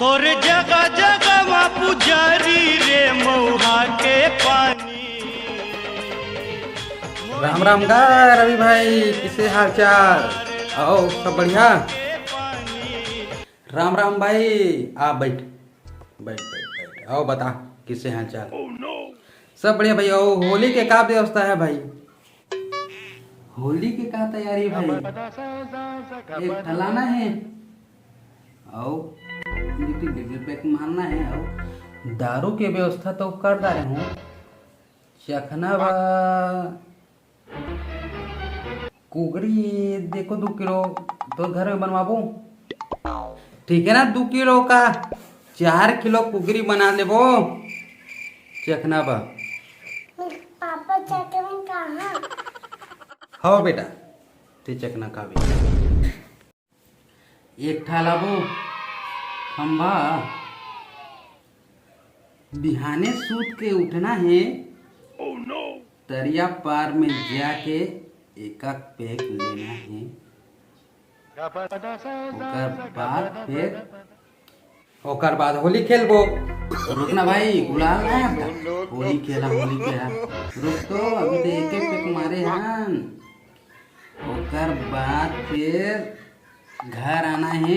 तोर जगह जगह मा पुजारी रे मऊहा के पानी। राम राम का रवि भाई, किसे हाल चाल? आओ सब बढ़िया। राम राम भाई, आप बैठ बैठ बैठ बैठ। आओ बता किसे हाल चाल? सब बढ़िया भाई। आओ, होली के का व्यवस्था है भाई? होली के का तैयारी भाई? एक ठलाना है, आओ पैक मारना है, आओ दारू की व्यवस्था तो कर रहे हूँ, चखना बा कुगरी देखो 2 किलो तो घर में बनवाबू, ठीक है ना? 2 किलो का 4 किलो कुगरी बना लेबो, चखना बा। पापा चटनी कहाँ? हाँ बेटा, ते चखना का भी एक ठा लाबो खम्बा। बिहाने सूत के उठना है, तरिया पार में जाके एक पैक लेना है, ओकर बाद होली खेलबो। रुकना भाई, गुलाल ना होली खेला रुक तो, अभी तो एक पैक मारे हन। ओकर बाद फिर घर आना है,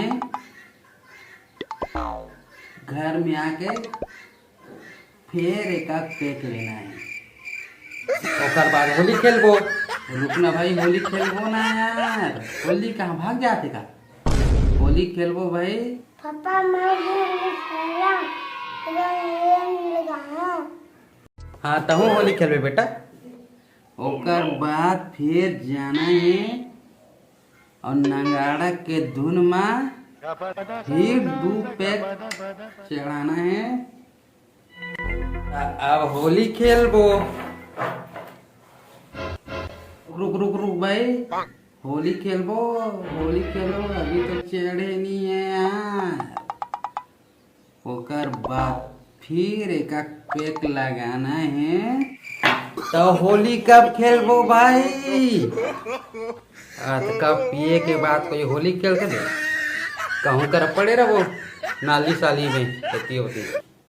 घर में आके फिर एक पैक लेना है, ओकर बाद होली खेलबो। रुकना भाई, होली खेलबो ना यार, होली कहाँ भाग जाते का? होली खेलबो भाई। पापा मैं हाँ तो होली खेलबे बेटा। ओकर बाद फिर जाना है और नंगाड़ा के धुन में फिर 2 पैक चढ़ाना है। अब होली खेलबो। रुक रुक रुक भाई, होली खेलबो, होली खेलो, अभी तो चढ़े नहीं है यार। ओकर बाद फिर एक पैक लगाना है, तो होली कब खेलबो भाई? कब पिए के बाद कोई होली खेल के दे, कहूँ कर पड़े रहो नाली साली में होती होती।